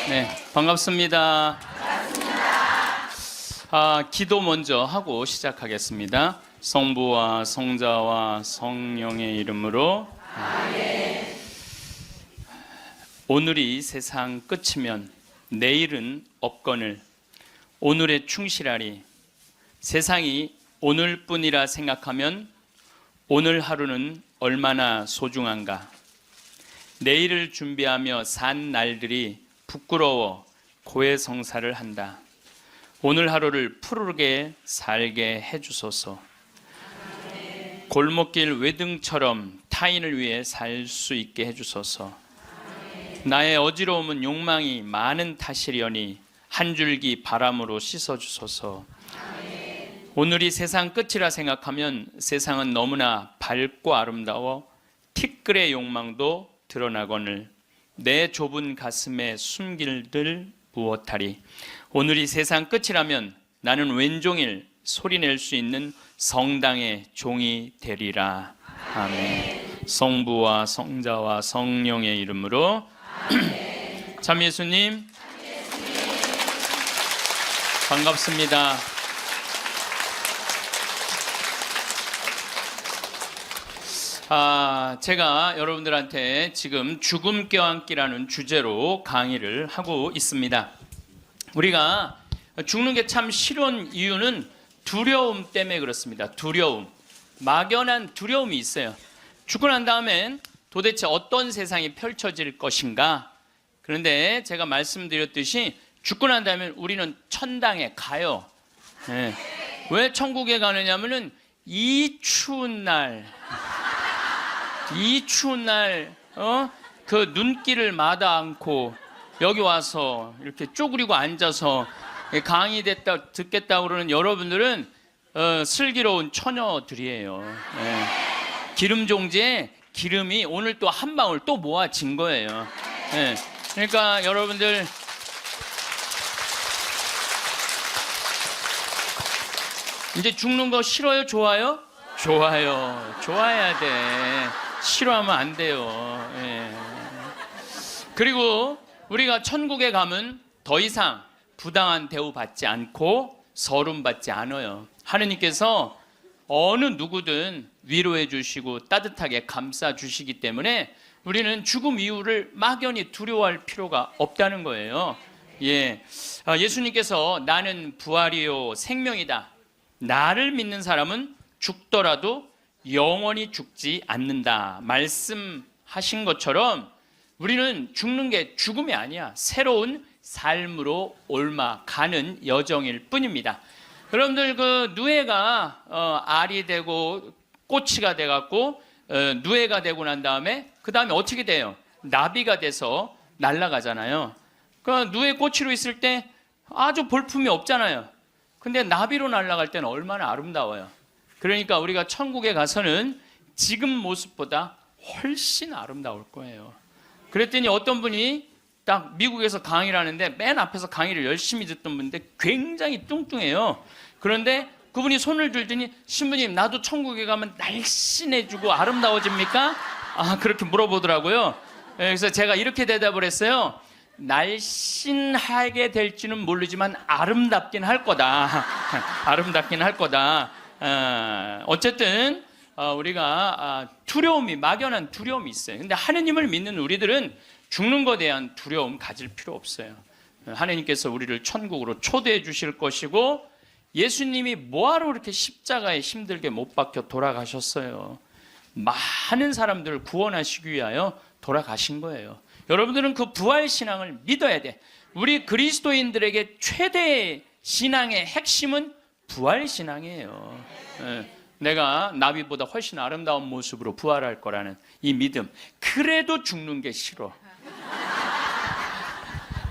네, 반갑습니다. 기도 먼저 하고 시작하겠습니다. 성부와 성자와 성령의 이름으로 아멘. 오늘이 세상 끝이면 내일은 없거늘 오늘에 충실하리. 세상이 오늘뿐이라 생각하면 오늘 하루는 얼마나 소중한가. 내일을 준비하며 산 날들이 부끄러워 고해성사를 한다. 오늘 하루를 푸르게 살게 해주소서. 골목길 외등처럼 타인을 위해 살 수 있게 해주소서. 나의 어지러움은 욕망이 많은 탓이려니 한 줄기 바람으로 씻어주소서. 오늘이 세상 끝이라 생각하면 세상은 너무나 밝고 아름다워 티끌의 욕망도 드러나거늘 내 좁은 가슴에 숨길들 무엇하리. 오늘이 세상 끝이라면 나는 왼종일 소리낼 수 있는 성당의 종이 되리라. 아멘. 성부와 성자와 성령의 이름으로 참 예수님 반갑습니다. 제가 여러분들한테 지금 죽음 껴안기라는 주제로 강의를 하고 있습니다. 우리가 죽는 게 참 싫은 이유는 두려움 때문에 그렇습니다. 두려움, 막연한 두려움이 있어요. 죽고 난 다음엔 도대체 어떤 세상이 펼쳐질 것인가. 그런데 제가 말씀드렸듯이 죽고 난 다음엔 우리는 천당에 가요. 네. 왜 천국에 가느냐면은 이 추운 날 그 눈길을 마다 않고 여기 와서 이렇게 쪼그리고 앉아서 강의 듣겠다고 그러는 여러분들은 슬기로운 처녀들이에요. 기름 종지에 기름이 오늘 또 한 방울 또 모아진 거예요. 그러니까 여러분들 이제 죽는 거 싫어요? 좋아요? 좋아요. 좋아야 돼. 싫어하면 안 돼요. 그리고 우리가 천국에 가면 더 이상 부당한 대우 받지 않고 서름 받지 않아요. 하느님께서 어느 누구든 위로해 주시고 따뜻하게 감싸 주시기 때문에 우리는 죽음 이후를 막연히 두려워할 필요가 없다는 거예요. 예수님께서 나는 부활이요 생명이다. 나를 믿는 사람은 죽더라도 영원히 죽지 않는다 말씀하신 것처럼 우리는 죽는 게 죽음이 아니야. 새로운 삶으로 옮아가는 여정일 뿐입니다. 여러분들 그 누에가 알이 되고 꼬치가 돼갖고 누에가 되고 난 다음에 그 다음에 어떻게 돼요? 나비가 돼서 날아가잖아요. 그 누에 꼬치로 있을 때 아주 볼품이 없잖아요. 근데 나비로 날아갈 때는 얼마나 아름다워요. 그러니까 우리가 천국에 가서는 지금 모습보다 훨씬 아름다울 거예요. 그랬더니 어떤 분이 딱 미국에서 강의를 하는데 맨 앞에서 강의를 열심히 듣던 분인데 굉장히 뚱뚱해요. 그런데 그분이 손을 들더니 신부님 나도 천국에 가면 날씬해지고 아름다워집니까? 그렇게 물어보더라고요. 그래서 제가 이렇게 대답을 했어요. 날씬하게 될지는 모르지만 아름답긴 할 거다. 아름답긴 할 거다. 어쨌든 우리가 두려움이 막연한 두려움이 있어요. 근데 하느님을 믿는 우리들은 죽는 것에 대한 두려움 가질 필요 없어요. 하느님께서 우리를 천국으로 초대해 주실 것이고 예수님이 뭐하러 그렇게 십자가에 힘들게 못 박혀 돌아가셨어요. 많은 사람들을 구원하시기 위하여 돌아가신 거예요. 여러분들은 그 부활신앙을 믿어야 돼. 우리 그리스도인들에게 최대의 신앙의 핵심은 부활신앙이에요. 내가 나비보다 훨씬 아름다운 모습으로 부활할 거라는 이 믿음. 그래도 죽는 게 싫어.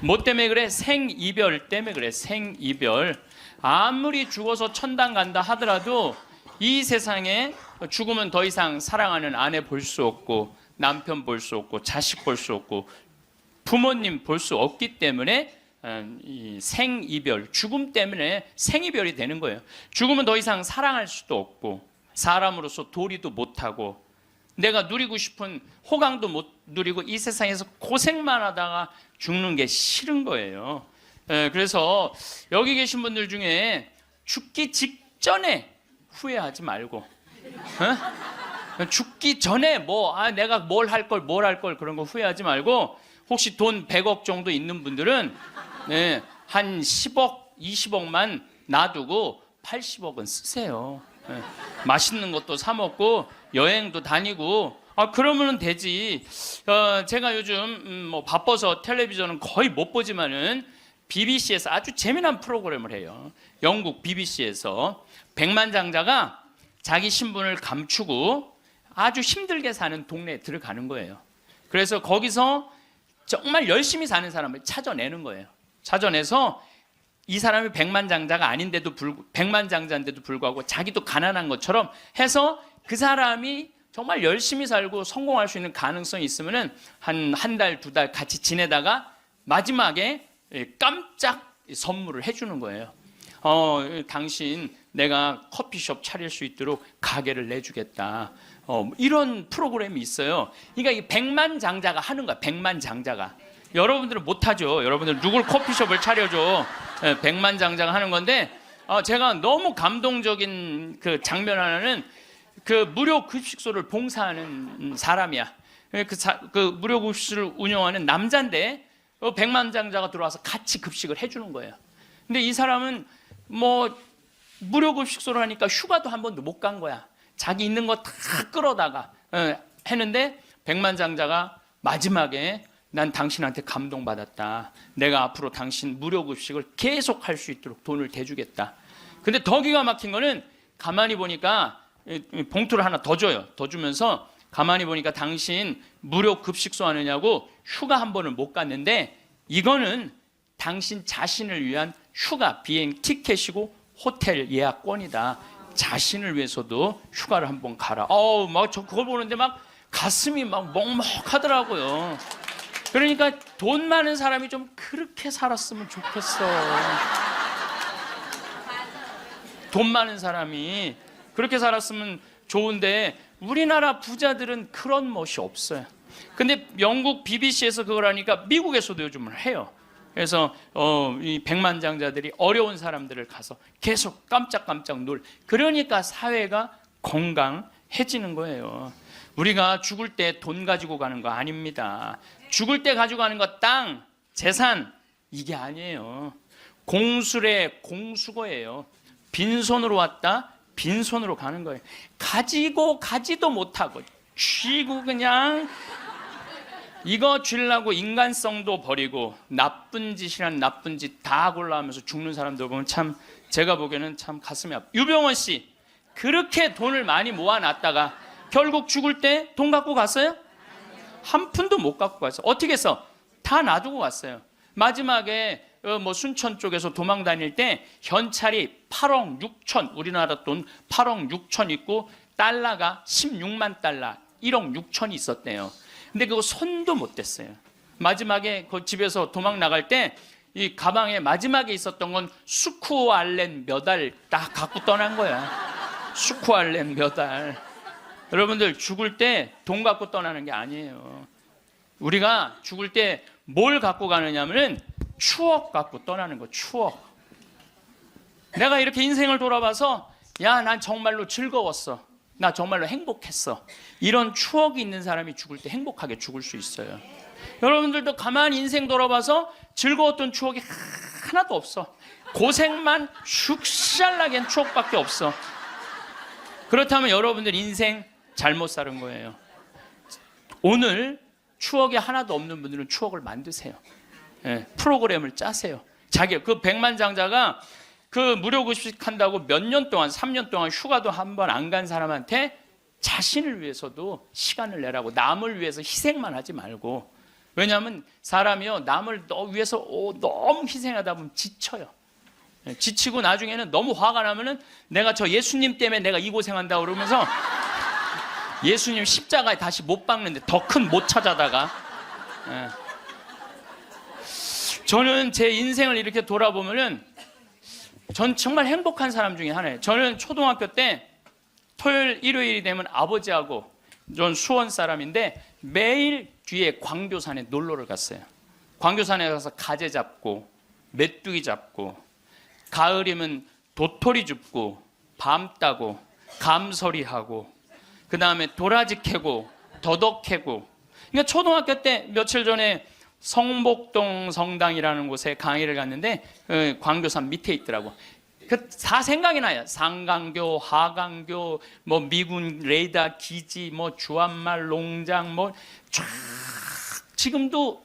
뭐 때문에 그래? 생이별 때문에 그래. 생이별. 아무리 죽어서 천당 간다 하더라도 이 세상에 죽으면 더 이상 사랑하는 아내 볼 수 없고 남편 볼 수 없고 자식 볼 수 없고 부모님 볼 수 없기 때문에 이 생이별, 죽음 때문에 생이별이 되는 거예요. 죽으면 더 이상 사랑할 수도 없고 사람으로서 도리도 못하고 내가 누리고 싶은 호강도 못 누리고 이 세상에서 고생만 하다가 죽는 게 싫은 거예요. 그래서 여기 계신 분들 중에 죽기 직전에 후회하지 말고, 죽기 전에 내가 뭘 할 걸 그런 거 후회하지 말고, 혹시 돈 100억 정도 있는 분들은 한 10억, 20억만 놔두고 80억은 쓰세요. 맛있는 것도 사 먹고 여행도 다니고, 그러면 되지. 제가 요즘 바빠서 텔레비전은 거의 못 보지만은 BBC에서 아주 재미난 프로그램을 해요. 영국 BBC에서 백만장자가 자기 신분을 감추고 아주 힘들게 사는 동네에 들어가는 거예요. 그래서 거기서 정말 열심히 사는 사람을 찾아내는 거예요. 찾아내서 이 사람이 백만장자인데도 불구하고 자기도 가난한 것처럼 해서 그 사람이 정말 열심히 살고 성공할 수 있는 가능성이 있으면은 한 달, 2달 같이 지내다가 마지막에 깜짝 선물을 해주는 거예요. 당신 내가 커피숍 차릴 수 있도록 가게를 내주겠다. 이런 프로그램이 있어요. 그러니까 이 백만장자가 하는 거야. 백만장자가. 여러분들은 못하죠. 여러분들 누굴 커피숍을 차려줘. 백만장자가 하는 건데, 제가 너무 감동적인 그 장면 하나는 그 무료 급식소를 봉사하는 사람이야. 그 무료 급식소를 운영하는 남자인데 백만장자가 들어와서 같이 급식을 해주는 거예요. 근데 이 사람은 무료 급식소를 하니까 휴가도 한 번도 못 간 거야. 자기 있는 거 다 끌어다가 했는데 백만장자가 마지막에 난 당신한테 감동받았다. 내가 앞으로 당신 무료 급식을 계속 할 수 있도록 돈을 대주겠다. 근데 더 기가 막힌 거는 가만히 보니까 봉투를 하나 더 줘요. 더 주면서 가만히 보니까 당신 무료 급식소 하느냐고 휴가 한 번을 못 갔는데 이거는 당신 자신을 위한 휴가 비행 티켓이고 호텔 예약권이다. 자신을 위해서도 휴가를 한번 가라. 저 그걸 보는데 막 가슴이 막 먹먹하더라고요. 그러니까 돈 많은 사람이 좀 그렇게 살았으면 좋겠어. 돈 많은 사람이 그렇게 살았으면 좋은데 우리나라 부자들은 그런 멋이 없어요. 근데 영국 BBC에서 그걸 하니까 미국에서도 요즘은 해요. 그래서 이 백만장자들이 어려운 사람들을 가서 계속 깜짝깜짝 그러니까 사회가 건강해지는 거예요. 우리가 죽을 때 돈 가지고 가는 거 아닙니다. 죽을 때 가지고 가는 거 땅, 재산 이게 아니에요. 공술의 공수거예요. 빈손으로 왔다 빈손으로 가는 거예요. 가지도 못하고 쥐고 그냥 이거 주려고 인간성도 버리고 나쁜 짓이란 나쁜 짓 다 골라하면서 죽는 사람들 보면 참 제가 보기에는 참 가슴이 아파요. 유병원 씨 그렇게 돈을 많이 모아놨다가 결국 죽을 때 돈 갖고 갔어요? 한 푼도 못 갖고 갔어요. 어떻게 해서? 다 놔두고 갔어요. 마지막에 순천 쪽에서 도망 다닐 때 현찰이 8억 6천 우리나라 돈 8억 6천 있고 달러가 16만 달러 1억 6천이 있었대요. 근데 그거 손도 못 댔어요. 마지막에 그 집에서 도망 나갈 때 이 가방에 마지막에 있었던 건 수쿠알렌 몇 알 딱 갖고 떠난 거야. 수쿠알렌 몇 알. 여러분들 죽을 때 돈 갖고 떠나는 게 아니에요. 우리가 죽을 때 뭘 갖고 가느냐면은 추억 갖고 떠나는 거. 추억. 내가 이렇게 인생을 돌아봐서 난 정말로 즐거웠어. 나 정말로 행복했어. 이런 추억이 있는 사람이 죽을 때 행복하게 죽을 수 있어요. 여러분들도 가만히 인생 돌아봐서 즐거웠던 추억이 하나도 없어. 고생만 죽살나게 한 추억밖에 없어. 그렇다면 여러분들 인생 잘못 사는 거예요. 오늘 추억이 하나도 없는 분들은 추억을 만드세요. 프로그램을 짜세요. 그 백만장자가 그 무료급식 한다고 몇 년 동안 3년 동안 휴가도 한 번 안 간 사람한테 자신을 위해서도 시간을 내라고 남을 위해서 희생만 하지 말고 왜냐하면 사람이요 남을 위해서 너무 희생하다 보면 지쳐요. 지치고 나중에는 너무 화가 나면은 내가 저 예수님 때문에 내가 이 고생한다 그러면서 예수님 십자가에 다시 못 박는데 더 큰 못 찾아다가 저는 제 인생을 이렇게 돌아보면은 전 정말 행복한 사람 중에 하나예요. 저는 초등학교 때 토요일, 일요일이 되면 아버지하고 전 수원 사람인데 매일 뒤에 광교산에 놀러를 갔어요. 광교산에 가서 가재 잡고 메뚜기 잡고 가을이면 도토리 줍고 밤 따고 감서리하고 그 다음에 도라지 캐고 더덕 캐고. 그러니까 초등학교 때 며칠 전에 성복동 성당이라는 곳에 강의를 갔는데 광교산 밑에 있더라고. 그 다 생각이 나요. 상강교, 하강교, 뭐 미군 레이더 기지, 뭐 주한말 농장, 뭐 쫙 지금도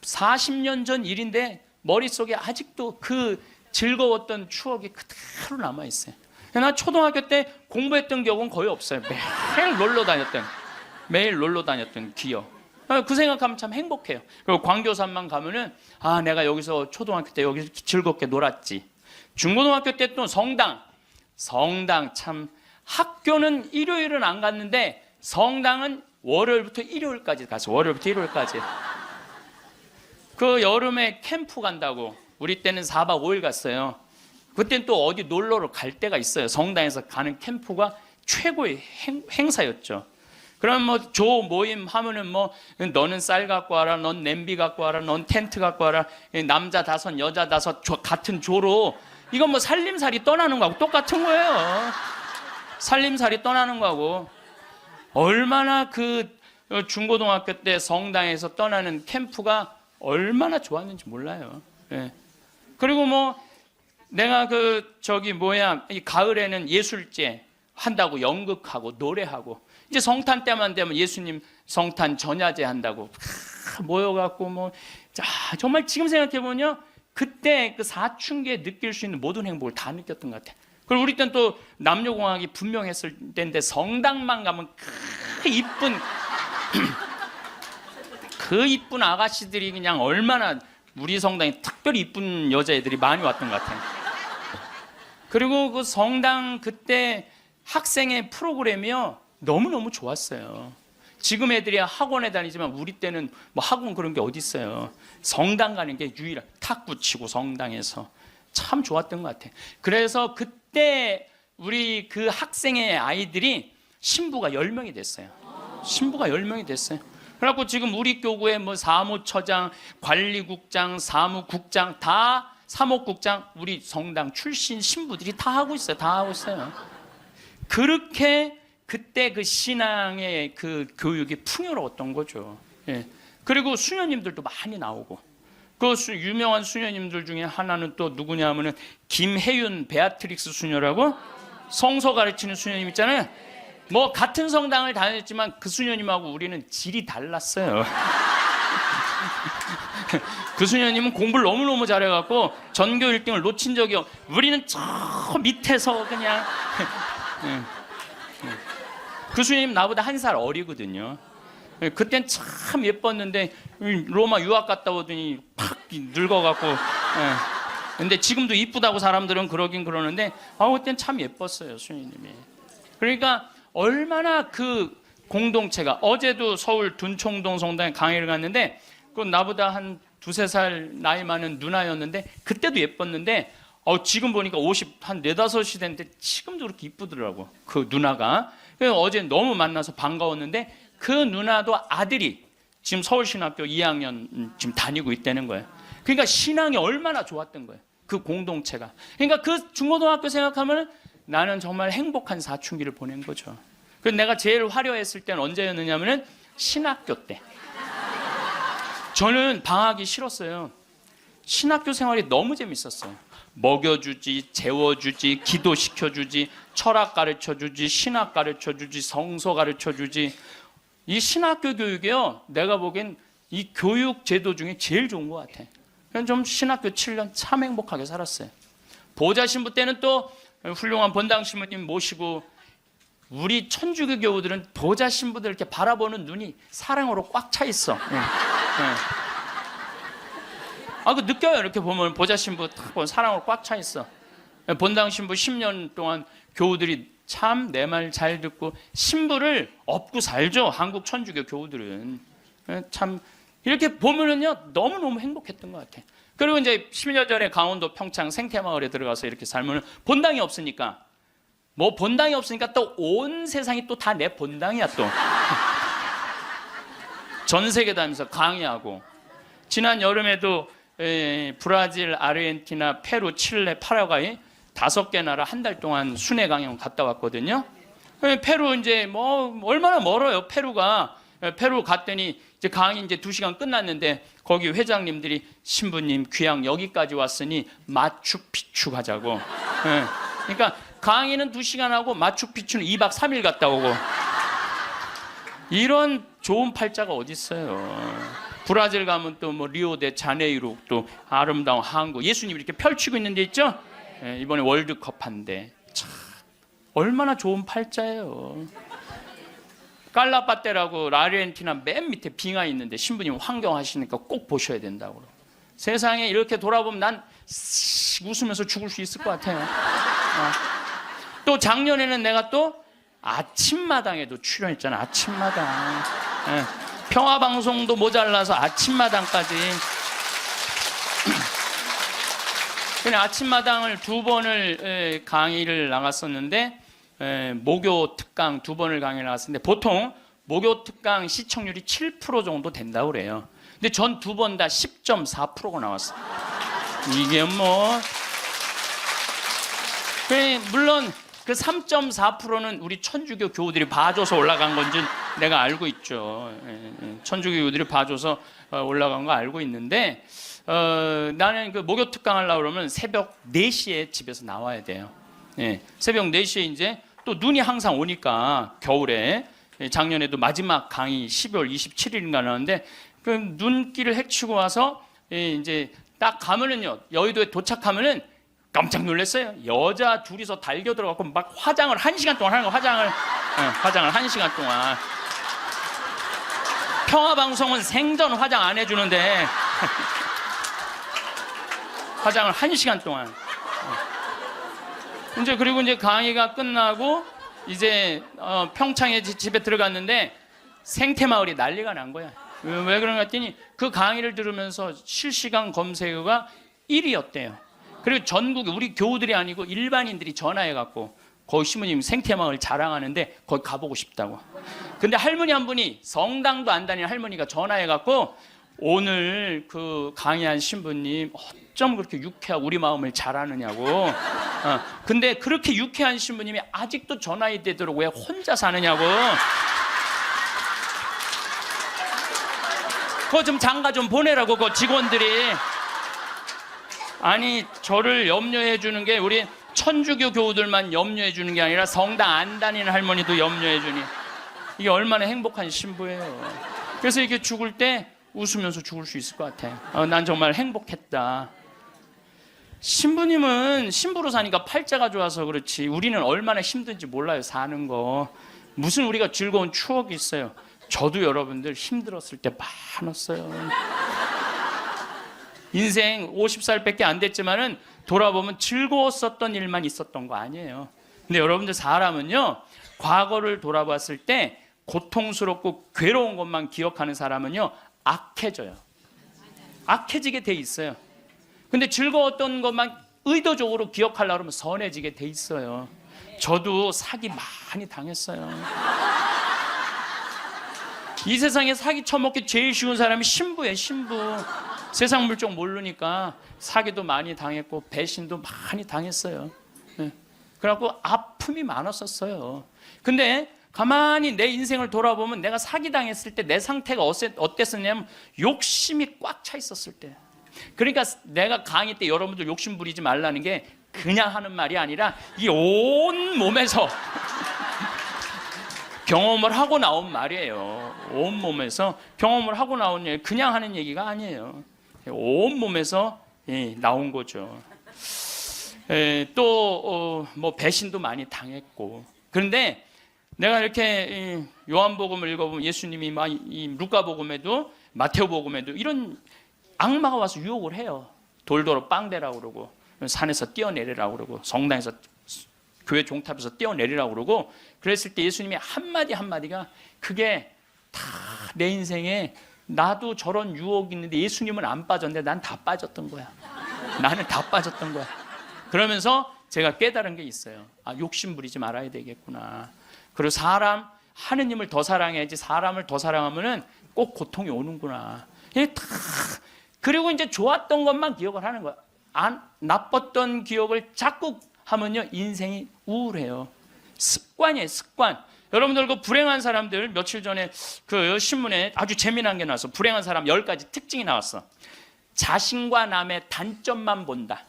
40년 전 일인데 머릿속에 아직도 그 즐거웠던 추억이 그대로 남아 있어요. 나 초등학교 때 공부했던 기억은 거의 없어요. 매일 놀러 다녔던 기억. 그 생각하면 참 행복해요. 그리고 광교산만 가면은 아, 내가 여기서 초등학교 때 여기서 즐겁게 놀았지. 중고등학교 때 또 성당 참, 학교는 일요일은 안 갔는데 성당은 월요일부터 일요일까지 갔어. 월요일부터 일요일까지. 그 여름에 캠프 간다고 우리 때는 4박 5일 갔어요. 그때는 또 어디 놀러를 갈 때가 있어요. 성당에서 가는 캠프가 최고의 행사였죠. 그럼 뭐 조 모임 하면은 뭐 너는 쌀 갖고 와라, 넌 냄비 갖고 와라, 넌 텐트 갖고 와라, 남자 5 여자 5 같은 조로. 이건 뭐 살림살이 떠나는 거하고 똑같은 거예요. 살림살이 떠나는 거하고. 얼마나 그 중고등학교 때 성당에서 떠나는 캠프가 얼마나 좋았는지 몰라요. 예. 그리고 뭐 내가 이 가을에는 예술제 한다고 연극하고 노래하고, 이제 성탄 때만 되면 예수님 성탄 전야제 한다고 모여갖고 뭐, 자, 정말 지금 생각해보면 그때 그 사춘기에 느낄 수 있는 모든 행복을 다 느꼈던 것 같아. 그리고 우리 때는 또 남녀공학이 분명했을 때인데 성당만 가면 그 이쁜 아가씨들이 그냥 얼마나, 우리 성당에 특별히 이쁜 여자애들이 많이 왔던 것 같아요. 그리고 그 성당 그때 학생의 프로그램이요 너무너무 좋았어요. 지금 애들이 학원에 다니지만 우리 때는 뭐 학원 그런 게 어디 있어요. 성당 가는 게 유일한, 탁구 치고 성당에서 참 좋았던 것 같아요. 그래서 그때 우리 그 학생의 아이들이 신부가 10명이 됐어요. 신부가 10명이 됐어요. 그래갖고 지금 우리 교구에 뭐 사무처장, 관리국장, 사무국장, 다 사목국장, 우리 성당 출신 신부들이 다 하고 있어요. 다 하고 있어요. 그렇게 그때 그 신앙의 그 교육이 풍요로웠던 거죠. 예. 그리고 수녀님들도 많이 나오고, 그 유명한 수녀님들 중에 하나는 또 누구냐면은 김혜윤 베아트릭스 수녀라고, 성서 가르치는 수녀님 있잖아요. 뭐 같은 성당을 다녔지만 그 수녀님하고 우리는 질이 달랐어요. 그 수녀님은 공부를 너무너무 잘해갖고 전교 1등을 놓친 적이 우리는 저 밑에서 그냥 그 수녀님 나보다 1살 어리거든요. 그땐 참 예뻤는데 로마 유학 갔다 오더니 팍 늙어갖고. 근데 지금도 이쁘다고 사람들은 그러긴 그러는데 그땐 참 예뻤어요, 수녀님이. 그러니까 얼마나 그 공동체가, 어제도 서울 둔총동 성당에 강의를 갔는데 그 나보다 한 2-3살 나이 많은 누나였는데 그때도 예뻤는데 지금 보니까 50, 한 4-5이 됐는데 지금도 그렇게 이쁘더라고, 그 누나가. 어제 너무 만나서 반가웠는데 그 누나도 아들이 지금 서울신학교 2학년 지금 다니고 있다는 거예요. 그러니까 신앙이 얼마나 좋았던 거예요, 그 공동체가. 그러니까 그 중고등학교 생각하면 나는 정말 행복한 사춘기를 보낸 거죠. 그래서 내가 제일 화려했을 때는 언제였느냐면은 신학교 때. 저는 방학이 싫었어요. 신학교 생활이 너무 재밌었어요. 먹여주지, 재워주지, 기도시켜주지, 철학 가르쳐주지, 신학 가르쳐주지, 성서 가르쳐주지. 이 신학교 교육이요, 내가 보기엔 이 교육 제도 중에 제일 좋은 것 같아. 그냥 좀 신학교 7년 참 행복하게 살았어요. 보좌 신부 때는 또 훌륭한 본당 신부님 모시고, 우리 천주교 교우들은 보좌 신부들 이렇게 바라보는 눈이 사랑으로 꽉 차 있어. 그 느껴요. 이렇게 보면 보좌 신부 딱 보면 사랑으로 꽉 차 있어. 본당 신부 10년 동안 교우들이 참 내 말 잘 듣고 신부를 업고 살죠. 한국 천주교 교우들은. 참 이렇게 보면은요 너무너무 행복했던 것 같아. 그리고 이제 10년 전에 강원도 평창 생태마을에 들어가서 이렇게 살면 본당이 없으니까 뭐 본당이 없으니까 또 온 세상이 또 다 내 본당이야 또. 전 세계 다니면서 강의하고. 지난 여름에도 브라질, 아르헨티나, 페루, 칠레, 파라과이 5개 나라 한 달 동안 순회 강연 갔다 왔거든요. 페루 이제 뭐 얼마나 멀어요. 페루가. 페루 갔더니 이제 강의 이제 2시간 끝났는데 거기 회장님들이 신부님 귀양 여기까지 왔으니 마추픽추 가자고. 그러니까 강의는 2시간 하고 마추픽추는 2박 3일 갔다 오고. 이런 좋은 팔자가 어디 있어요. 브라질 가면 또 뭐 리오데자네이루 또 아름다운 항구 예수님이 이렇게 펼치고 있는 데 있죠. 이번에 월드컵 한대. 참 얼마나 좋은 팔자예요. 깔라파테라고 아르헨티나 맨 밑에 빙하 있는데 신부님 환경하시니까 꼭 보셔야 된다고. 세상에 이렇게 돌아보면 난 웃으면서 죽을 수 있을 것 같아요. 또 작년에는 내가 또 아침마당에도 출연했잖아. 아침마당. 평화방송도 모자라서 아침마당까지. 그냥 아침마당을 2번을 강의를 나갔었는데 목요 특강 2번을 강의를 나갔었는데 보통 목요 특강 시청률이 7% 정도 된다고 그래요. 근데 전 2번 다 10.4%가 나왔어요. 이게 뭐 물론 그 3.4%는 우리 천주교 교우들이 봐줘서 올라간 건지 내가 알고 있죠. 천주교 교우들이 봐줘서 올라간 거 알고 있는데 나는 그 목요 특강 하려고 그러면 새벽 4시에 집에서 나와야 돼요. 새벽 4시에 이제 또 눈이 항상 오니까 겨울에 작년에도 마지막 강의 12월 27일인가 나왔는데 그 눈길을 헤치고 와서 이제 딱 가면은요 여의도에 도착하면은 깜짝 놀랐어요. 여자 둘이서 달겨 들어가고 막 화장을 1시간 동안 하는 거. 화장을 1시간 동안. 평화방송은 생전 화장 안 해주는데 화장을 1시간 동안. 이제 그리고 이제 강의가 끝나고 이제 평창에 집에 들어갔는데 생태마을이 난리가 난 거야. 왜 그런가 했더니 그 강의를 들으면서 실시간 검색어가 1위였대요. 그리고 전국에 우리 교우들이 아니고 일반인들이 전화해갖고 거기 신부님 생태마을 자랑하는데 거기 가보고 싶다고. 근데 할머니 한 분이 성당도 안 다니는 할머니가 전화해갖고 오늘 그 강의한 신부님 어쩜 그렇게 유쾌하고 우리 마음을 잘 아느냐고. 근데 그렇게 유쾌한 신부님이 아직도 전화이 되도록 왜 혼자 사느냐고. 그거 좀 장가 좀 보내라고 그 직원들이. 아니 저를 염려해 주는 게 우리 천주교 교우들만 염려해 주는 게 아니라 성당 안 다니는 할머니도 염려해 주니 이게 얼마나 행복한 신부예요. 그래서 이게 죽을 때 웃으면서 죽을 수 있을 것 같아요. 난 정말 행복했다. 신부님은 신부로 사니까 팔자가 좋아서 그렇지 우리는 얼마나 힘든지 몰라요. 사는 거. 무슨 우리가 즐거운 추억이 있어요. 저도 여러분들 힘들었을 때 많았어요. 인생 50살밖에 안 됐지만은 돌아보면 즐거웠었던 일만 있었던 거 아니에요. 근데 여러분들 사람은요 과거를 돌아봤을 때 고통스럽고 괴로운 것만 기억하는 사람은요 악해져요. 악해지게 돼 있어요. 근데 즐거웠던 것만 의도적으로 기억하려고 하면 선해지게 돼 있어요. 저도 사기 많이 당했어요. 이 세상에 사기 쳐먹기 제일 쉬운 사람이 신부예요. 신부. 세상 물정 모르니까 사기도 많이 당했고 배신도 많이 당했어요. 그래갖고 아픔이 많았었어요. 근데 가만히 내 인생을 돌아보면 내가 사기당했을 때 내 상태가 어땠었냐면 욕심이 꽉 차 있었을 때. 그러니까 내가 강의 때 여러분들 욕심 부리지 말라는 게 그냥 하는 말이 아니라 이 온 몸에서 경험을 하고 나온 말이에요. 온 몸에서 경험을 하고 나온 얘기, 그냥 하는 얘기가 아니에요. 온 몸에서 나온 거죠. 또 뭐 배신도 많이 당했고. 그런데 내가 이렇게 요한복음을 읽어보면 예수님이 이 루카복음에도 마테오복음에도 이런 악마가 와서 유혹을 해요. 돌도로 빵대라고 그러고 산에서 뛰어내리라고 그러고 성당에서 교회 종탑에서 뛰어내리라고 그러고 그랬을 때 예수님이 한마디 한마디가 그게 다 내 인생에 나도 저런 유혹이 있는데 예수님은 안 빠졌는데 난 다 빠졌던 거야. 나는 다 빠졌던 거야. 그러면서 제가 깨달은 게 있어요. 욕심 부리지 말아야 되겠구나. 그리고 하느님을 더 사랑해야지 사람을 더 사랑하면은 꼭 고통이 오는구나. 그리고 이제 좋았던 것만 기억을 하는 거야. 나빴던 기억을 자꾸 하면요, 인생이 우울해요. 습관이에요, 습관. 여러분들 그 불행한 사람들, 며칠 전에 그 신문에 아주 재미난 게 나왔어. 불행한 사람 10가지 특징이 나왔어. 자신과 남의 단점만 본다.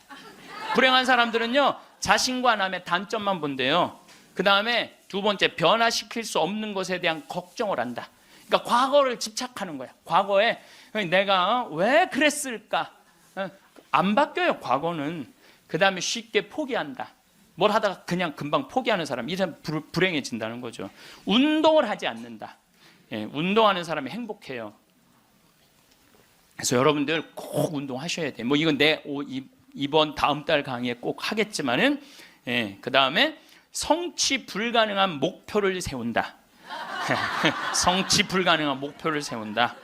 불행한 사람들은요, 자신과 남의 단점만 본대요. 그 다음에 두 번째, 변화시킬 수 없는 것에 대한 걱정을 한다. 그러니까 과거를 집착하는 거야. 과거에 내가 왜 그랬을까? 안 바뀌어요, 과거는. 그 다음에 쉽게 포기한다. 뭘 하다가 그냥 금방 포기하는 사람, 이 사람 불행해진다는 거죠. 운동을 하지 않는다. 운동하는 사람이 행복해요. 그래서 여러분들 꼭 운동하셔야 돼. 뭐 이건 이번 다음 달 강의에 꼭 하겠지만은, 그 다음에 성취 불가능한 목표를 세운다. 성취 불가능한 목표를 세운다.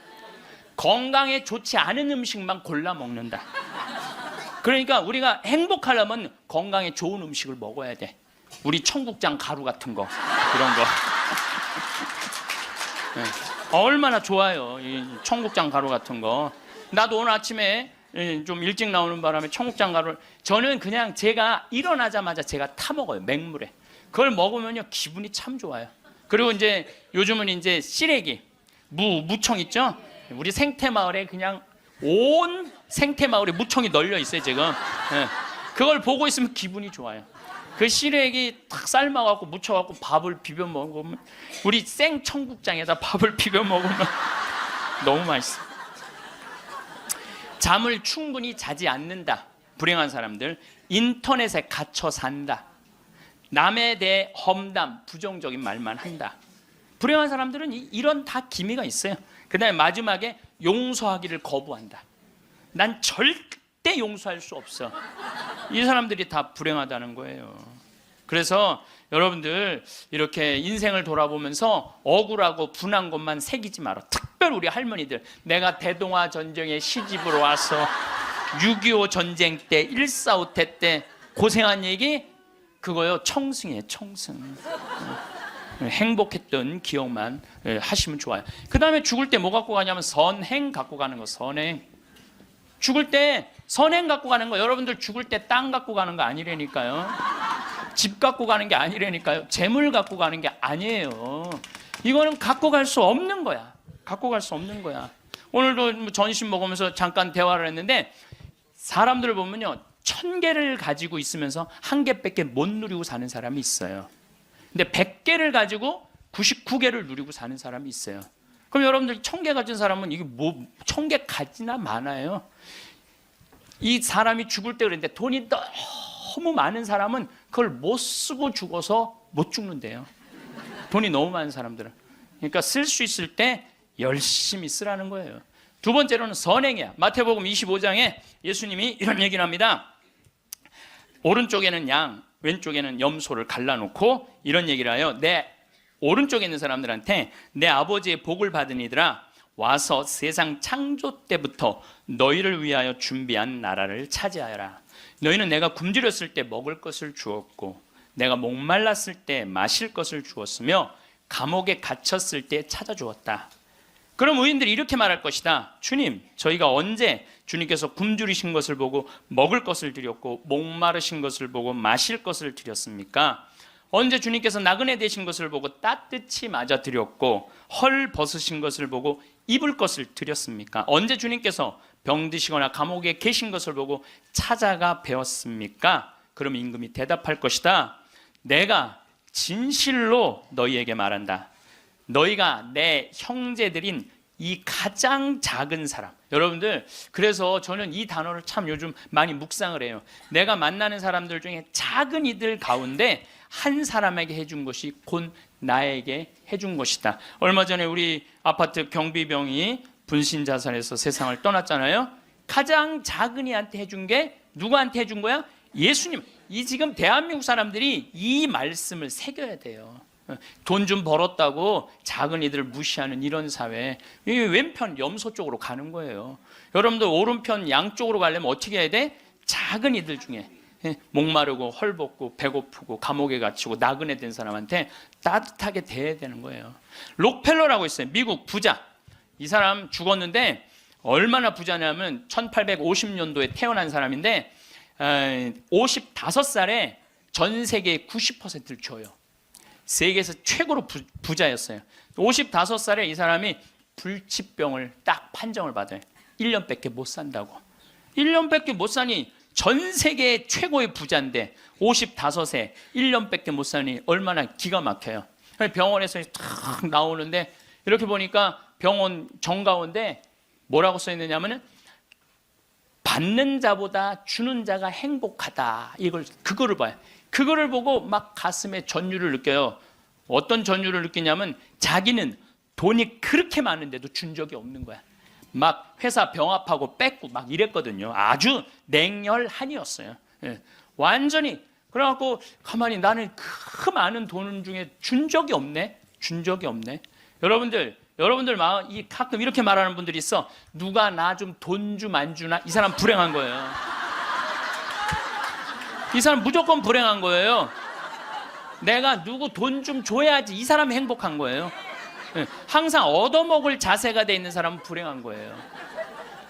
건강에 좋지 않은 음식만 골라 먹는다. 그러니까 우리가 행복하려면 건강에 좋은 음식을 먹어야 돼. 우리 청국장 가루 같은 거, 이런 거. 얼마나 좋아요, 이 청국장 가루 같은 거. 나도 오늘 아침에 좀 일찍 나오는 바람에 청국장 가루를, 저는 그냥 제가 일어나자마자 제가 타 먹어요, 맹물에. 그걸 먹으면요, 기분이 참 좋아요. 그리고 이제 요즘은 이제 시래기, 무청 있죠? 우리 생태마을에 그냥 온 생태마을에 무청이 널려 있어요, 지금. 그걸 보고 있으면 기분이 좋아요. 그 시래기 탁 삶아갖고 무쳐갖고 밥을 비벼 먹으면, 우리 생청국장에다 밥을 비벼 먹으면 너무 맛있어. 잠을 충분히 자지 않는다. 불행한 사람들. 인터넷에 갇혀 산다. 남에 대해 험담, 부정적인 말만 한다. 불행한 사람들은 이런 다 기미가 있어요. 그 다음에 마지막에 용서하기를 거부한다. 난 절대 용서할 수 없어. 이 사람들이 다 불행하다는 거예요. 그래서 여러분들 이렇게 인생을 돌아보면서 억울하고 분한 것만 새기지 마라. 특별히 우리 할머니들, 내가 대동아 전쟁에 시집으로 와서 6.25 전쟁 때 1.4.5태 때 고생한 얘기, 그거요, 청승이에요, 청승. 행복했던 기억만 하시면 좋아요. 그 다음에 죽을 때 뭐 갖고 가냐면 선행 갖고 가는 거. 선행. 죽을 때 선행 갖고 가는 거. 여러분들 죽을 때 땅 갖고 가는 거 아니라니까요. 집 갖고 가는 게 아니라니까요. 재물 갖고 가는 게 아니에요. 이거는 갖고 갈 수 없는 거야. 갖고 갈 수 없는 거야. 오늘도 전심 먹으면서 잠깐 대화를 했는데, 사람들을 보면요, 1000개를 가지고 있으면서 1개밖에 못 누리고 사는 사람이 있어요. 근데 100개를 가지고 99개를 누리고 사는 사람이 있어요. 그럼 여러분들 1000개 가진 사람은 이게 뭐 1000개 가지나 많아요. 이 사람이 죽을 때 그랬는데, 돈이 너무 많은 사람은 그걸 못 쓰고 죽어서 못 죽는데요. 돈이 너무 많은 사람들은. 그러니까 쓸 수 있을 때 열심히 쓰라는 거예요. 두 번째로는 선행이야. 마태복음 25장에 예수님이 이런 얘기를 합니다. 오른쪽에는 양, 왼쪽에는 염소를 갈라놓고 이런 얘기를 해요. 내 오른쪽에 있는 사람들한테, 내 아버지의 복을 받은 이들아, 와서 세상 창조 때부터 너희를 위하여 준비한 나라를 차지하여라. 너희는 내가 굶주렸을 때 먹을 것을 주었고, 내가 목말랐을 때 마실 것을 주었으며, 감옥에 갇혔을 때 찾아주었다. 그럼 의인들이 이렇게 말할 것이다. 주님, 저희가 언제 주님께서 굶주리신 것을 보고 먹을 것을 드렸고, 목마르신 것을 보고 마실 것을 드렸습니까? 언제 주님께서 나그네 되신 것을 보고 따뜻히 맞아 드렸고, 헐 벗으신 것을 보고 입을 것을 드렸습니까? 언제 주님께서 병드시거나 감옥에 계신 것을 보고 찾아가 배웠습니까? 그럼 임금이 대답할 것이다. 내가 진실로 너희에게 말한다. 너희가 내 형제들인 이 가장 작은 사람. 여러분들, 그래서 저는 이 단어를 참 요즘 많이 묵상을 해요. 내가 만나는 사람들 중에 작은 이들 가운데 한 사람에게 해준 것이 곧 나에게 해준 것이다. 얼마 전에 우리 아파트 경비병이 분신자살해서 세상을 떠났잖아요. 가장 작은 이한테 해준 게 누구한테 해준 거야? 예수님. 이 지금 대한민국 사람들이 이 말씀을 새겨야 돼요. 돈 좀 벌었다고 작은 이들을 무시하는 이런 사회, 왼편 염소 쪽으로 가는 거예요. 여러분들 오른편 양쪽으로 가려면 어떻게 해야 돼? 작은 이들 중에, 목마르고 헐벗고 배고프고 감옥에 갇히고 나그네 된 사람한테 따뜻하게 대해야 되는 거예요. 록펠러라고 있어요. 미국 부자. 이 사람 죽었는데 얼마나 부자냐면 1850년도에 태어난 사람인데 55살에 전 세계의 90%를 줘요. 세계에서 최고로 부자였어요. 55살에 이 사람이 불치병을 딱 판정을 받아요. 1년밖에 못 산다고. 1년밖에 못 사니 전 세계 최고의 부자인데 55세 1년밖에 못 사니 얼마나 기가 막혀요. 병원에서 탁 나오는데 이렇게 보니까 병원 정가운데 뭐라고 써 있느냐면은 받는 자보다 주는 자가 행복하다. 그거를 봐요. 그거를 보고 막 가슴에 전율을 느껴요. 어떤 전율을 느끼냐면 자기는 돈이 그렇게 많은데도 준 적이 없는 거야. 막 회사 병합하고 뺏고 막 이랬거든요. 아주 냉혈한이었어요. 예. 완전히. 그래갖고 가만히 나는 그 많은 돈 중에 준 적이 없네. 준 적이 없네. 여러분들 마음 가끔 이렇게 말하는 분들이 있어. 누가 나 좀 돈 좀 안 주나? 이 사람 불행한 거예요. 이 사람 무조건 불행한 거예요. 내가 누구 돈 좀 줘야지 이 사람이 행복한 거예요. 항상 얻어먹을 자세가 돼 있는 사람은 불행한 거예요.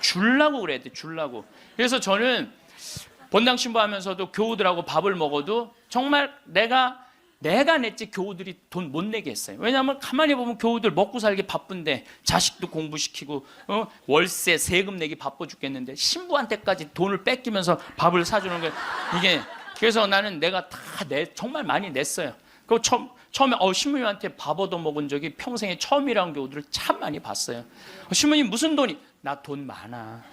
주려고 그래야 돼. 주려고. 그래서 저는 본당 신부하면서도 교우들하고 밥을 먹어도 정말 내가 냈지 교우들이 돈 못 내게 했어요. 왜냐하면 가만히 보면 교우들 먹고 살기 바쁜데 자식도 공부시키고 월세 세금 내기 바빠 죽겠는데 신부한테까지 돈을 뺏기면서 밥을 사주는 게 이게. 그래서 나는 내가 다 정말 많이 냈어요. 그 처음에 신부님한테 밥 얻어 먹은 적이 평생에 처음이라는 교우들을 참 많이 봤어요. 신부님 무슨 돈이? 나 돈 많아.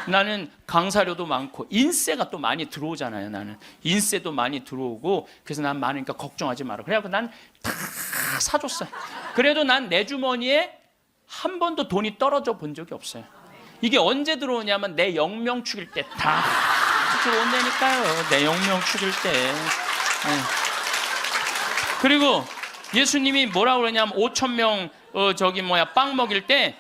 나는 강사료도 많고 인세가 또 많이 들어오잖아요. 나는 인세도 많이 들어오고 그래서 난 많으니까 걱정하지 마라. 그래갖고 난 다 사줬어요. 그래도 난 내 주머니에 한 번도 돈이 떨어져 본 적이 없어요. 이게 언제 들어오냐면 내 영명 축일 때 다 들어온다니까요. 내 영명 축일 때. 그리고 예수님이 뭐라고 그러냐면 5,000명 빵 먹일 때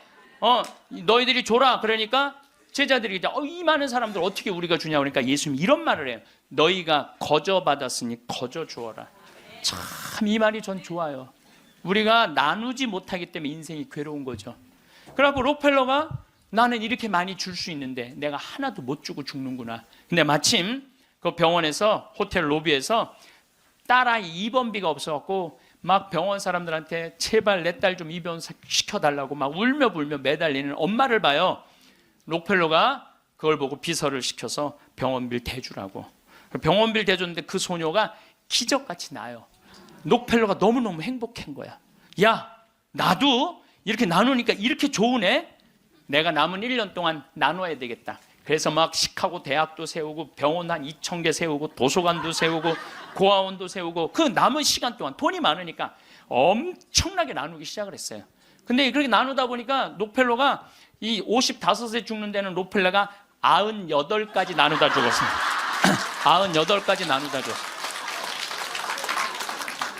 너희들이 줘라. 그러니까 제자들이 이제 이 많은 사람들 어떻게 우리가 주냐 그러니까 예수님이 이런 말을 해요. 너희가 거저 받았으니 거저 주어라. 참 이 말이 전 좋아요. 우리가 나누지 못하기 때문에 인생이 괴로운 거죠. 그래갖고 록펠러가 나는 이렇게 많이 줄 수 있는데 내가 하나도 못 주고 죽는구나. 근데 마침 그 병원에서 호텔 로비에서 딸아이 입원비가 없어갖고 막 병원 사람들한테 제발 내 딸 좀 입원 시켜달라고 막 울며 불며 매달리는 엄마를 봐요. 록펠러가 그걸 보고 비서를 시켜서 병원비를 대주라고. 병원비를 대줬는데 그 소녀가 기적같이 나요. 록펠러가 너무너무 행복한 거야. 야, 나도 이렇게 나누니까 이렇게 좋으네. 내가 남은 1년 동안 나눠야 되겠다. 그래서 막 시카고 대학도 세우고 병원 한 2,000개 세우고 도서관도 세우고 고아원도 세우고 그 남은 시간 동안 돈이 많으니까 엄청나게 나누기 시작을 했어요. 근데 그렇게 나누다 보니까 록펠러가 이 55세 죽는 데는 록펠러가 98까지 나누다 죽었습니다. 98까지 나누다 죽었어요.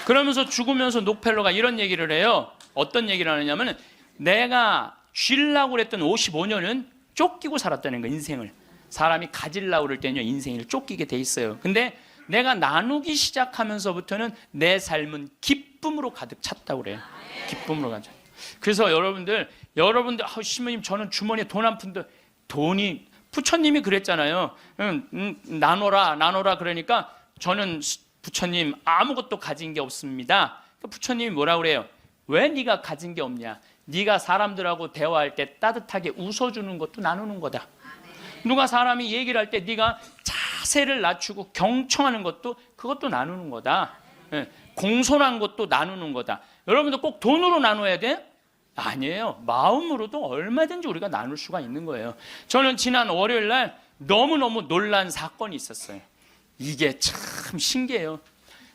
그러면서 죽으면서 록펠러가 이런 얘기를 해요. 어떤 얘기를 하느냐면 내가 쉬려고 그랬던 55년은 쫓기고 살았다는 거예요. 인생을. 사람이 가지려고 그럴 때는요 인생을 쫓기게 돼 있어요. 근데 내가 나누기 시작하면서부터는 내 삶은 기쁨으로 가득 찼다고 그래요. 기쁨으로 가득. 그래서 여러분들 신부님 저는 주머니에 돈 한 푼도 돈이 부처님이 그랬잖아요. 나눠라 그러니까 저는 부처님 아무것도 가진 게 없습니다. 부처님이 뭐라 그래요? 왜 네가 가진 게 없냐? 네가 사람들하고 대화할 때 따뜻하게 웃어주는 것도 나누는 거다. 누가 사람이 얘기를 할 때 네가 자세를 낮추고 경청하는 것도 그것도 나누는 거다. 공손한 것도 나누는 거다. 여러분들 꼭 돈으로 나눠야 돼? 아니에요. 마음으로도 얼마든지 우리가 나눌 수가 있는 거예요. 저는 지난 월요일 날 너무너무 놀란 사건이 있었어요. 이게 참 신기해요.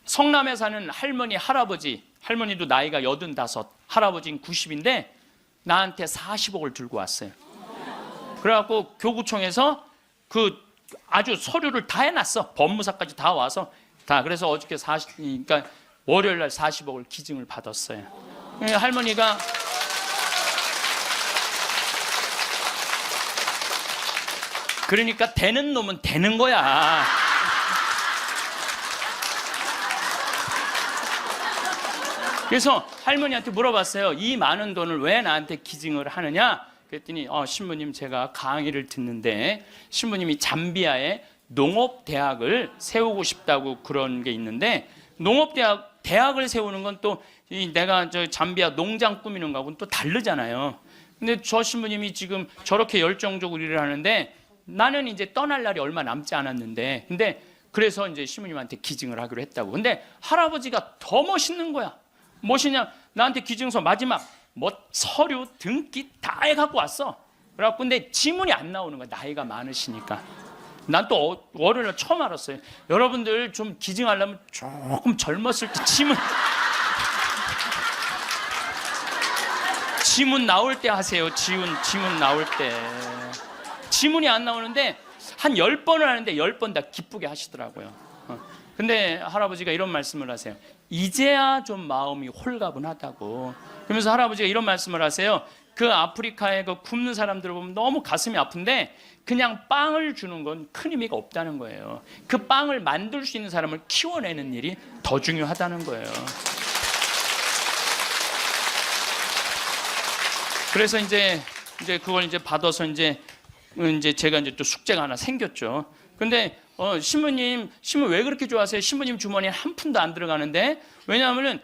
성남에 사는 할머니도 나이가 85, 할아버지는 90인데 나한테 40억을 들고 왔어요. 그래갖고 교구청에서 그 아주 서류를 다 해놨어. 법무사까지 다 와서 다. 그래서 어저께 그러니까 월요일 날 40억을 기증을 받았어요. 할머니가 그러니까 되는 놈은 되는 거야. 그래서 할머니한테 물어봤어요. 이 많은 돈을 왜 나한테 기증을 하느냐? 그랬더니 신부님, 제가 강의를 듣는데 신부님이 잠비아에 농업대학을 세우고 싶다고 그런 게 있는데, 대학을 세우는 건 또 내가 저 잠비아 농장 꾸미는 거하고는 또 다르잖아요. 근데 저 신부님이 지금 저렇게 열정적으로 일을 하는데 나는 이제 떠날 날이 얼마 남지 않았는데, 근데 그래서 이제 신부님한테 기증을 하기로 했다고. 근데 할아버지가 더 멋있는 거야. 무엇이냐? 나한테 기증서 마지막 서류, 등기 다 해갖고 왔어. 그래갖고 근데 지문이 안 나오는 거야. 나이가 많으시니까. 난 또 월요일날 처음 알았어요. 여러분들 좀 기증하려면 조금 젊었을 때 지문 나올 때 하세요. 지문 나올 때. 지문이 안 나오는데 한 10번을 하는데 10번 다 기쁘게 하시더라고요. 근데 할아버지가 이런 말씀을 하세요. 이제야 좀 마음이 홀가분하다고. 그러면서 할아버지가 이런 말씀을 하세요. 그 아프리카에 그 굶는 사람들을 보면 너무 가슴이 아픈데 그냥 빵을 주는 건 큰 의미가 없다는 거예요. 그 빵을 만들 수 있는 사람을 키워내는 일이 더 중요하다는 거예요. 그래서 이제 그걸 이제 받아서 이제 제가 이제 또 숙제가 하나 생겼죠. 근데 신부님 왜 그렇게 좋아하세요? 신부님 주머니에 한 푼도 안 들어가는데. 왜냐하면은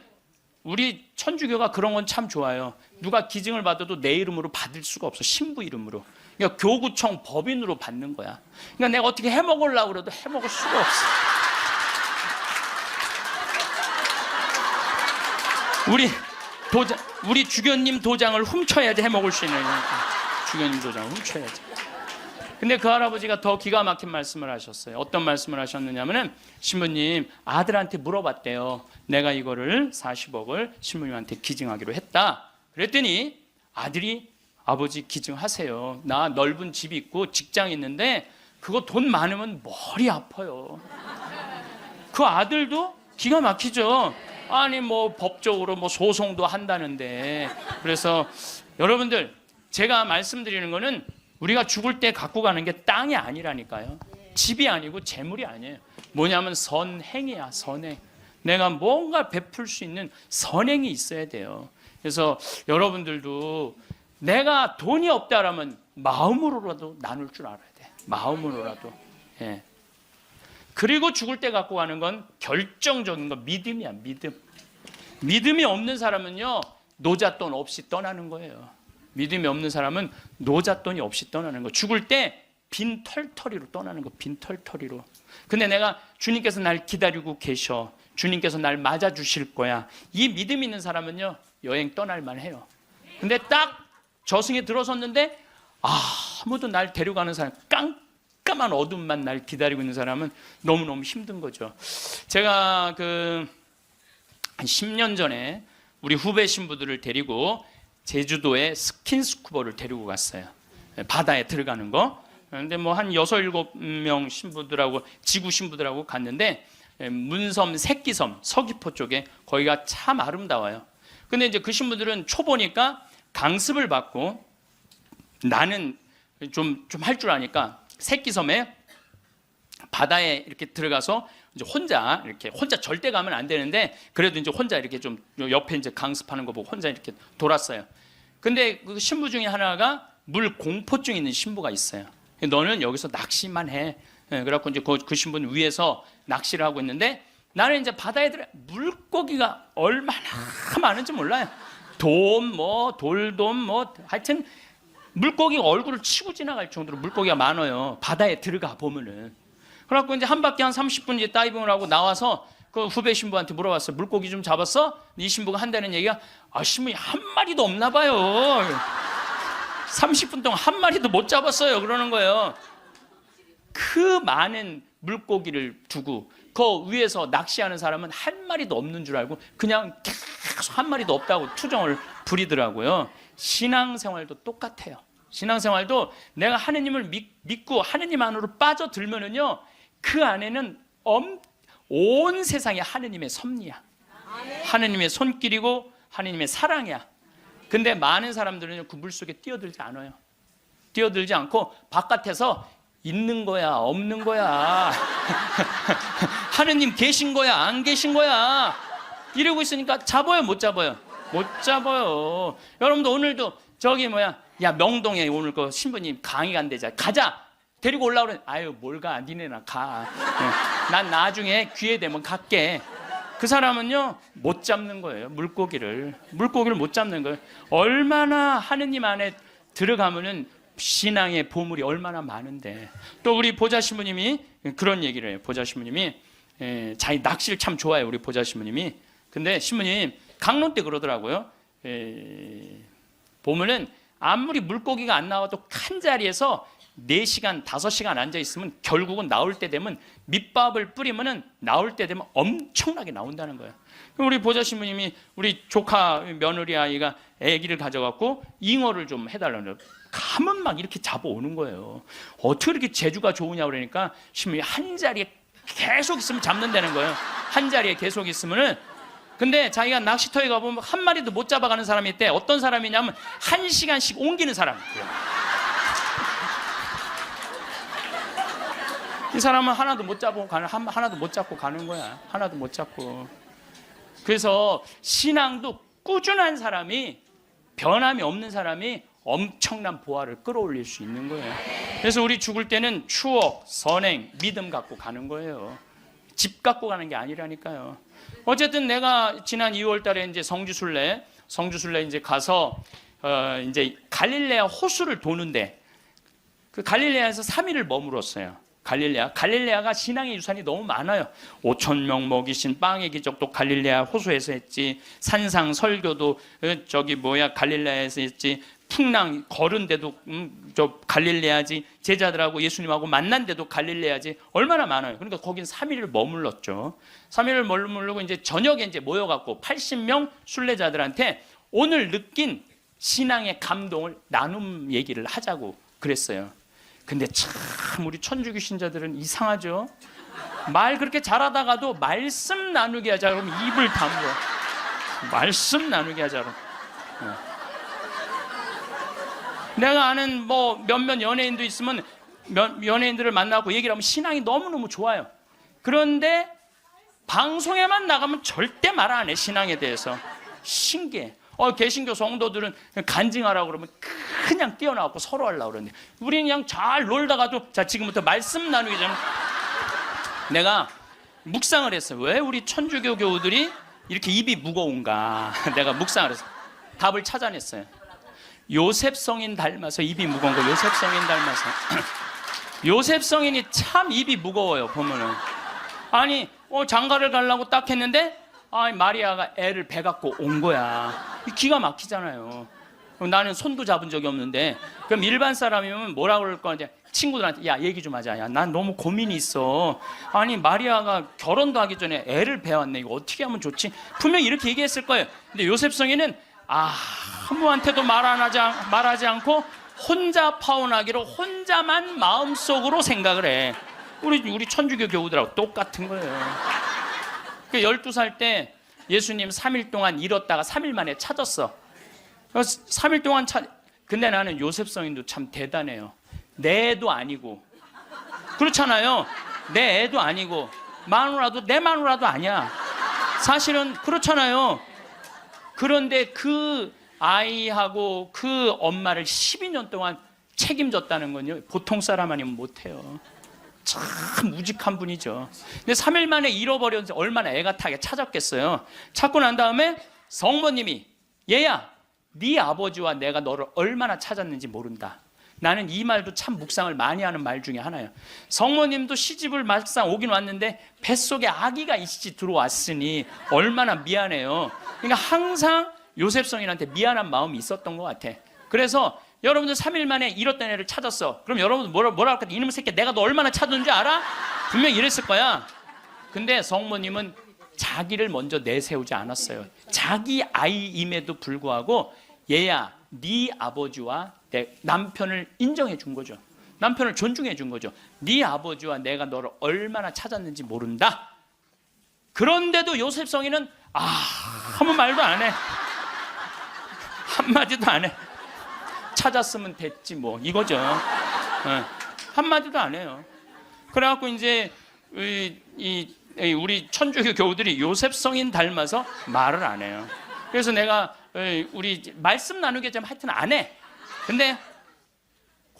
우리 천주교가 그런 건 참 좋아요. 누가 기증을 받아도 내 이름으로 받을 수가 없어. 신부 이름으로. 그러니까 교구청 법인으로 받는 거야. 그러니까 내가 어떻게 해먹으려고 그래도 해먹을 수가 없어. 우리 주교님 도장을 훔쳐야지 해먹을 수 있는 거니까. 주교님 도장을 훔쳐야지. 근데 그 할아버지가 더 기가 막힌 말씀을 하셨어요. 어떤 말씀을 하셨느냐면은, 신부님 아들한테 물어봤대요. 내가 이거를 40억을 신부님한테 기증하기로 했다. 그랬더니 아들이, 아버지 기증하세요. 나 넓은 집이 있고 직장이 있는데 그거 돈 많으면 머리 아파요. 그 아들도 기가 막히죠. 아니 뭐 법적으로 뭐 소송도 한다는데. 그래서 여러분들, 제가 말씀드리는 거는 우리가 죽을 때 갖고 가는 게 땅이 아니라니까요. 집이 아니고 재물이 아니에요. 뭐냐면 선행이야. 선행. 내가 뭔가 베풀 수 있는 선행이 있어야 돼요. 그래서 여러분들도 내가 돈이 없다라면 마음으로라도 나눌 줄 알아야 돼. 마음으로라도. 예. 그리고 죽을 때 갖고 가는 건 결정적인 건 믿음이야. 믿음이 없는 사람은요, 노잣돈 없이 떠나는 거예요. 믿음이 없는 사람은 노잣돈이 없이 떠나는 거. 죽을 때 빈털터리로 떠나는 거. 빈털터리로. 근데 내가 주님께서 날 기다리고 계셔. 주님께서 날 맞아주실 거야. 이 믿음 있는 사람은요, 여행 떠날만 해요. 근데 딱 저승에 들어섰는데 아무도 날 데려가는 사람, 깜깜한 어둠만 날 기다리고 있는 사람은 너무너무 힘든 거죠. 제가 한 10년 전에 우리 후배 신부들을 데리고 제주도에 스킨스쿠버를 데리고 갔어요. 바다에 들어가는 거. 그런데 뭐 한 6, 7명 신부들하고, 지구 신부들하고 갔는데, 문섬, 새끼섬, 서귀포 쪽에, 거기가 참 아름다워요. 근데 이제 그 신부들은 초보니까 강습을 받고, 나는 좀 할 줄 아니까 새끼섬에 바다에 이렇게 들어가서 이제 혼자 절대 가면 안 되는데, 그래도 이제 혼자 이렇게 좀 옆에 이제 강습하는 거 보고 혼자 이렇게 돌았어요. 근데 그 신부 중에 하나가 물 공포증 있는 신부가 있어요. 너는 여기서 낚시만 해. 그래갖고 이제 그 신부는 위에서 낚시를 하고 있는데, 나는 이제 바다에 들어 물고기가 얼마나 많은지 몰라요. 돌돔 하여튼 물고기가 얼굴을 치고 지나갈 정도로 물고기가 많아요. 바다에 들어가 보면은. 그래갖고 이제 한 바퀴 한 30분 이제 다이빙을 하고 나와서 그 후배 신부한테 물어봤어요. 물고기 좀 잡았어? 이 신부가 한다는 얘기가, 신부님 한 마리도 없나 봐요. 30분 동안 한 마리도 못 잡았어요. 그러는 거예요. 그 많은 물고기를 두고 그 위에서 낚시하는 사람은 한 마리도 없는 줄 알고 그냥 계속 한 마리도 없다고 투정을 부리더라고요. 신앙생활도 똑같아요. 신앙생활도 내가 하느님을 믿고 하느님 안으로 빠져들면은요, 그 안에는 온 세상이 하느님의 섭리야. 하느님의 손길이고 하느님의 사랑이야. 근데 많은 사람들은 그 물속에 뛰어들지 않아요. 뛰어들지 않고 바깥에서 있는 거야, 없는 거야. 하느님 계신 거야, 안 계신 거야. 이러고 있으니까 잡아요, 못 잡아요? 못 잡아요. 여러분도 오늘도 저기 야 명동에 오늘 그 신부님 강의 간대자, 가자. 데리고 올라오래. 아유 뭘 가, 니네나 가. 난 나중에 기회 되면 갈게. 그 사람은요 못 잡는 거예요. 물고기를 못 잡는 거예요. 얼마나 하느님 안에 들어가면은 신앙의 보물이 얼마나 많은데. 또 우리 보좌 신부님이 그런 얘기를 해요. 보좌 신부님이 자기 낚시를 참 좋아해요. 우리 보좌 신부님이. 근데 신부님 강론 때 그러더라고요. 보면은 아무리 물고기가 안 나와도 한 자리에서 4시간, 5시간 앉아있으면 결국은 나올 때 되면 밑밥을 뿌리면은 나올 때 되면 엄청나게 나온다는 거예요. 우리 보좌 신부님이 우리 조카 며느리 아이가 아기를 가져갖고 잉어를 좀 해달라는 거예요. 가면 막 이렇게 잡아오는 거예요. 어떻게 이렇게 재주가 좋으냐 그러니까 신부님이 한 자리에 계속 있으면 잡는다는 거예요. 한 자리에 계속 있으면은. 근데 자기가 낚시터에 가보면 한 마리도 못 잡아가는 사람이 있대. 어떤 사람이냐면 1시간씩 옮기는 사람. 이 사람은 하나도 못 잡고 가는 거야. 하나도 못 잡고. 그래서 신앙도 꾸준한 사람이, 변함이 없는 사람이 엄청난 보화를 끌어올릴 수 있는 거예요. 그래서 우리 죽을 때는 추억, 선행, 믿음 갖고 가는 거예요. 집 갖고 가는 게 아니라니까요. 어쨌든 내가 지난 2월 달에 이제 성주순례 이제 가서 이제 갈릴레아 호수를 도는데, 그 갈릴레아에서 3일을 머물었어요. 갈릴레아가 신앙의 유산이 너무 많아요. 5,000명 먹이신 빵의 기적도 갈릴레아 호수에서 했지. 산상 설교도 갈릴레아에서 했지. 풍랑 걸은 데도 저 갈릴레아지. 제자들하고 예수님하고 만난 데도 갈릴레아지. 얼마나 많아요. 그러니까 거긴 3일을 머물렀죠. 3일을 머물고 이제 저녁에 이제 모여갖고 80명 순례자들한테 오늘 느낀 신앙의 감동을 나눔 얘기를 하자고 그랬어요. 근데 참 우리 천주교 신자들은 이상하죠. 말 그렇게 잘하다가도 말씀 나누게 하자 그러면 입을 다물어. 말씀 나누게 하자 그러면. 내가 아는 몇몇 연예인도 있으면 연예인들을 만나고 얘기를 하면 신앙이 너무너무 좋아요. 그런데 방송에만 나가면 절대 말 안 해. 신앙에 대해서. 신기해. 개신교 성도들은 간증하라고 그러면 그냥 뛰어나왔고 서로 하려고 그러는데, 우리는 그냥 잘 놀다가도 자 지금부터 말씀 나누기 전에 내가 묵상을 했어요. 왜 우리 천주교 교우들이 이렇게 입이 무거운가. 내가 묵상을 했어요. 답을 찾아냈어요. 요셉 성인 닮아서 입이 무거운 거. 요셉 성인 닮아서. 요셉 성인이 참 입이 무거워요. 보면은 아니 장가를 가려고 딱 했는데 마리아가 애를 배 갖고 온 거야. 기가 막히잖아요. 나는 손도 잡은 적이 없는데. 그럼 일반 사람이면 뭐라 그럴 거냐. 친구들한테 야 얘기 좀 하자. 야 난 너무 고민이 있어. 아니 마리아가 결혼도 하기 전에 애를 배웠네. 이거 어떻게 하면 좋지? 분명히 이렇게 얘기했을 거예요. 근데 요셉 성인은 아무한테도 말하지 않고 혼자 파혼하기로 혼자만 마음속으로 생각을 해. 우리 천주교 교우들하고 똑같은 거예요. 12살 때 예수님 3일 동안 잃었다가 3일 만에 찾았어. 3일 동안 근데 나는 요셉 성인도 참 대단해요. 내 애도 아니고. 그렇잖아요. 내 애도 아니고 내 마누라도 아니야. 사실은 그렇잖아요. 그런데 그 아이하고 그 엄마를 12년 동안 책임졌다는 건요, 보통 사람 아니면 못해요. 참 우직한 분이죠. 근데 3일 만에 잃어버렸는데 얼마나 애가 타게 찾았겠어요. 찾고 난 다음에 성모님이 얘야 네 아버지와 내가 너를 얼마나 찾았는지 모른다. 나는 이 말도 참 묵상을 많이 하는 말 중에 하나예요. 성모님도 시집을 막상 오긴 왔는데 뱃속에 아기가 이씨 들어왔으니 얼마나 미안해요. 그러니까 항상 요셉 성인한테 미안한 마음이 있었던 것 같아. 그래서 여러분들 3일 만에 잃었던 애를 찾았어. 그럼 여러분들 뭐라 할까? 이놈의 새끼 내가 너 얼마나 찾았는지 알아? 분명히 이랬을 거야. 근데 성모님은 자기를 먼저 내세우지 않았어요. 자기 아이임에도 불구하고 얘야 네 아버지와 내 남편을 인정해 준 거죠. 남편을 존중해 준 거죠. 네 아버지와 내가 너를 얼마나 찾았는지 모른다. 그런데도 요셉 성인은 아무 말도 안 해. 한마디도 안 해. 찾았으면 됐지 뭐 이거죠. 한마디도 안 해요. 그래갖고 이제 이 우리 천주교 교우들이 요셉 성인 닮아서 말을 안 해요. 그래서 내가 우리 말씀 나누게 되면 하여튼 안 해. 근데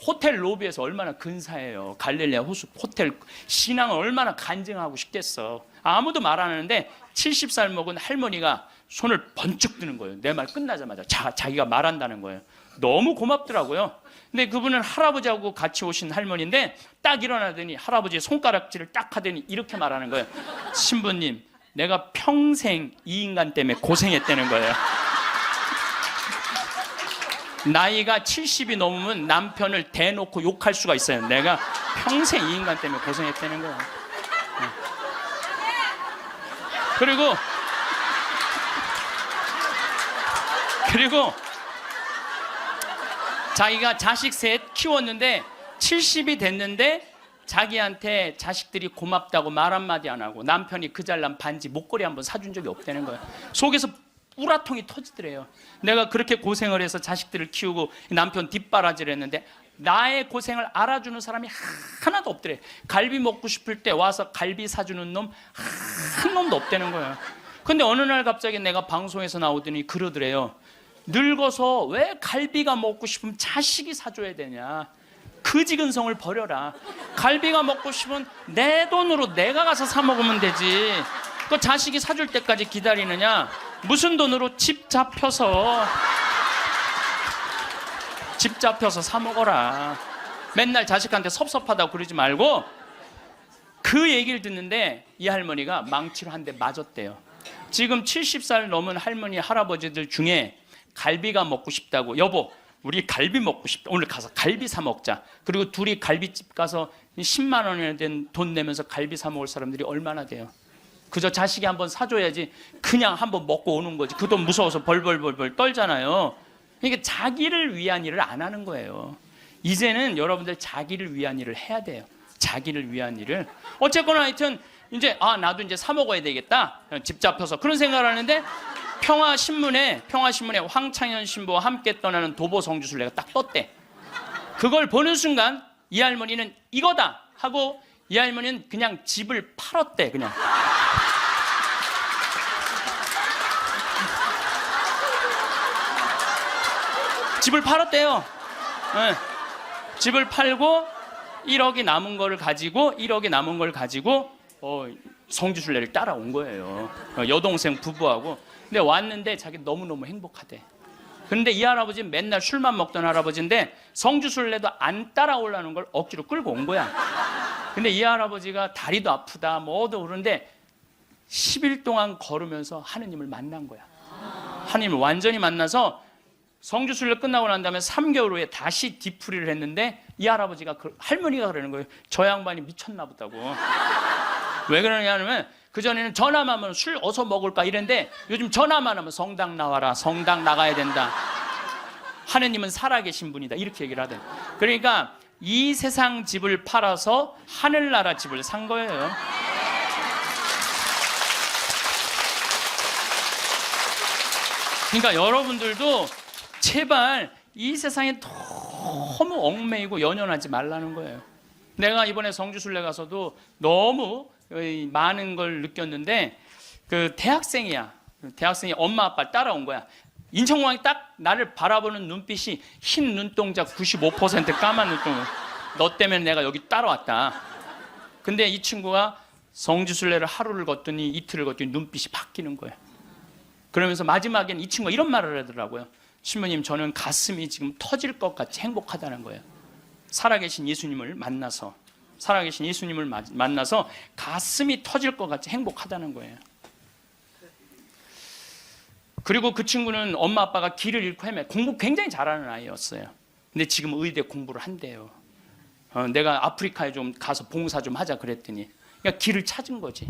호텔 로비에서 얼마나 근사해요. 갈릴레아 호수 호텔 신앙을 얼마나 간증하고 싶겠어. 아무도 말 안 하는데 70살 먹은 할머니가 손을 번쩍 드는 거예요. 내 말 끝나자마자 자기가 말한다는 거예요. 너무 고맙더라고요. 근데 그분은 할아버지하고 같이 오신 할머니인데 딱 일어나더니 할아버지의 손가락질을 딱 하더니 이렇게 말하는 거예요. 신부님, 내가 평생 이 인간 때문에 고생했다는 거예요. 나이가 70이 넘으면 남편을 대놓고 욕할 수가 있어요. 내가 평생 이 인간 때문에 고생했다는 거예요. 그리고 자기가 자식 셋 키웠는데 70이 됐는데 자기한테 자식들이 고맙다고 말 한마디 안 하고 남편이 그 잘난 반지 목걸이 한번 사준 적이 없다는 거예요. 속에서 우라통이 터지더래요. 내가 그렇게 고생을 해서 자식들을 키우고 남편 뒷바라지를 했는데 나의 고생을 알아주는 사람이 하나도 없더래. 갈비 먹고 싶을 때 와서 갈비 사주는 놈 한 놈도 없다는 거예요. 근데 어느 날 갑자기 내가 방송에서 나오더니 그러더래요. 늙어서 왜 갈비가 먹고 싶으면 자식이 사줘야 되냐. 그지근성을 버려라. 갈비가 먹고 싶으면 내 돈으로 내가 가서 사 먹으면 되지. 그 자식이 사줄 때까지 기다리느냐. 무슨 돈으로 집 잡혀서 사 먹어라. 맨날 자식한테 섭섭하다고 그러지 말고. 그 얘기를 듣는데 이 할머니가 망치로 한 대 맞았대요. 지금 70살 넘은 할머니 할아버지들 중에 갈비가 먹고 싶다고, 여보 우리 갈비 먹고 싶다, 오늘 가서 갈비 사 먹자. 그리고 둘이 갈비집 가서 10만 원이나 된 돈 내면서 갈비 사 먹을 사람들이 얼마나 돼요. 그저 자식이 한번 사줘야지 그냥 한번 먹고 오는 거지. 그 돈 무서워서 벌벌 떨잖아요. 그러니까 자기를 위한 일을 안 하는 거예요. 이제는 여러분들 자기를 위한 일을 해야 돼요. 자기를 위한 일을. 어쨌거나 하여튼 이제 나도 이제 사 먹어야 되겠다. 집 잡혀서 그런 생각을 하는데 평화신문에 황창현 신부와 함께 떠나는 도보 성주순례가 딱 떴대. 그걸 보는 순간 이 할머니는 이거다 하고 이 할머니는 그냥 집을 팔았대. 그냥 집을 팔았대요. 네. 집을 팔고 1억이 남은 걸 가지고 성주순례를 따라온 거예요. 여동생 부부하고. 근데 왔는데 자기 너무너무 행복하대. 근데 이 할아버지는 맨날 술만 먹던 할아버지인데 성주순례도 안 따라오려는 걸 억지로 끌고 온 거야. 근데 이 할아버지가 다리도 아프다 뭐도 그러는데 10일 동안 걸으면서 하느님을 만난 거야. 하느님을 완전히 만나서 성주순례 끝나고 난 다음에 3개월 후에 다시 뒤풀이를 했는데 이 할아버지가 할머니가 그러는 거예요. 저 양반이 미쳤나 보다고. 왜 그러냐면 그전에는 전화만 하면 술 어서 먹을까 이랬는데 요즘 전화만 하면 성당 나와라, 성당 나가야 된다, 하느님은 살아계신 분이다, 이렇게 얘기를 하대. 그러니까 이 세상 집을 팔아서 하늘나라 집을 산 거예요. 그러니까 여러분들도 제발 이 세상에 너무 얽매이고 연연하지 말라는 거예요. 내가 이번에 성주순례 가서도 너무 많은 걸 느꼈는데 그 대학생이 엄마 아빠를 따라온 거야. 인천공항이 딱 나를 바라보는 눈빛이 흰 눈동자 95% 까만 눈동자. 너 때문에 내가 여기 따라왔다. 근데 이 친구가 성주순례를 하루를 걷더니 이틀을 걷더니 눈빛이 바뀌는 거예요. 그러면서 마지막엔 이 친구가 이런 말을 하더라고요. 신부님, 저는 가슴이 지금 터질 것 같이 행복하다는 거예요. 살아계신 예수님을 만나서 가슴이 터질 것 같이 행복하다는 거예요. 그리고 그 친구는 엄마 아빠가 길을 잃고 공부 굉장히 잘하는 아이였어요. 근데 지금 의대 공부를 한대요. 내가 아프리카에 좀 가서 봉사 좀 하자 그랬더니 그러니까 길을 찾은 거지.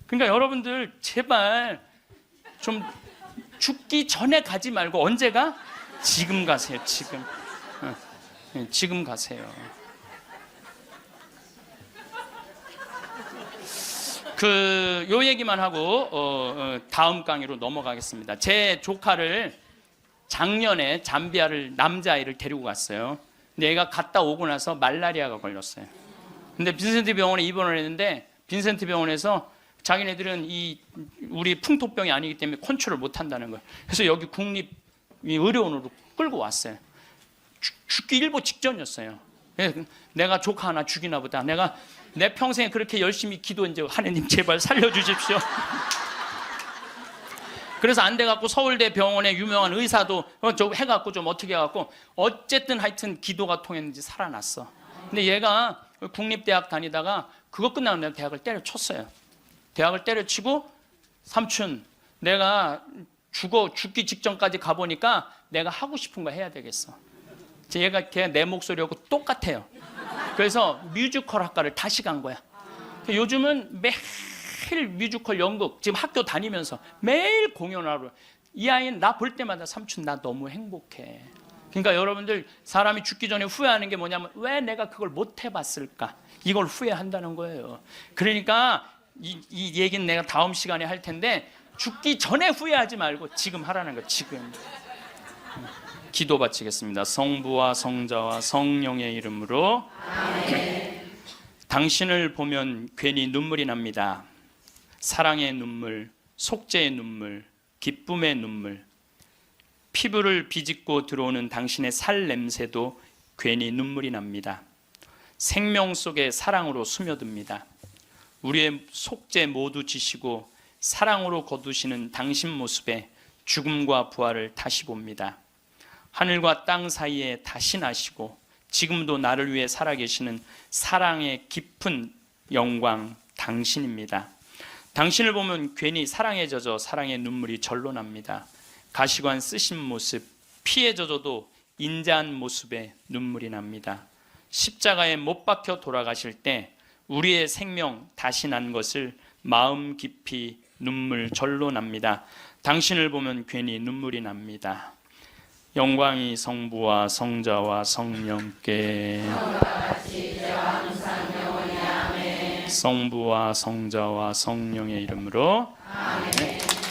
그러니까 여러분들 제발 좀 죽기 전에 가지 말고 언제 가? 지금 가세요. 지금 가세요. 요 얘기만 하고 다음 강의로 넘어가겠습니다. 제 조카를 작년에 잠비아를 남자아이를 데리고 갔어요. 근데 얘가 갔다 오고 나서 말라리아가 걸렸어요. 근데 빈센트 병원에 입원을 했는데 빈센트 병원에서 자기네들은 이 우리 풍토병이 아니기 때문에 컨트롤 못 한다는 거예요. 그래서 여기 국립 의료원으로 끌고 왔어요. 죽기 일보 직전이었어요. 내가 조카 하나 죽이나 보다. 내가 내 평생에 그렇게 열심히 기도했는데 하느님 제발 살려주십시오. 그래서 안 돼갖고 서울대 병원에 유명한 의사도 저 해갖고 좀 어떻게 해갖고 어쨌든 하여튼 기도가 통했는지 살아났어. 근데 얘가 국립대학 다니다가 그거 끝나고 내가 대학을 때려쳤어요. 대학을 때려치고 삼촌 내가 죽기 직전까지 가보니까 내가 하고 싶은 거 해야 되겠어. 얘가 걔 내 목소리하고 똑같아요. 그래서 뮤지컬 학과를 다시 간 거야. 요즘은 매일 뮤지컬 연극 지금 학교 다니면서 매일 공연하러 이 아이는 나 볼 때마다 삼촌 나 너무 행복해. 그러니까 여러분들 사람이 죽기 전에 후회하는 게 뭐냐면 왜 내가 그걸 못 해봤을까 이걸 후회한다는 거예요. 그러니까 이 얘기는 내가 다음 시간에 할 텐데 죽기 전에 후회하지 말고 지금 하라는 거. 지금 기도 바치겠습니다. 성부와 성자와 성령의 이름으로 아멘. 당신을 보면 괜히 눈물이 납니다. 사랑의 눈물, 속죄의 눈물, 기쁨의 눈물, 피부를 비집고 들어오는 당신의 살 냄새도 괜히 눈물이 납니다. 생명 속에 사랑으로 스며듭니다. 우리의 속죄 모두 지시고 사랑으로 거두시는 당신 모습에 죽음과 부활을 다시 봅니다. 하늘과 땅 사이에 다시 나시고 지금도 나를 위해 살아계시는 사랑의 깊은 영광 당신입니다. 당신을 보면 괜히 사랑에 젖어 사랑의 눈물이 절로 납니다. 가시관 쓰신 모습, 피에 젖어도 인자한 모습에 눈물이 납니다. 십자가에 못 박혀 돌아가실 때 우리의 생명 다시 난 것을 마음 깊이 눈물 절로 납니다. 당신을 보면 괜히 눈물이 납니다. 영광이 성부와 성자와 성령께 성부와 성자와 성령의 이름으로 아멘.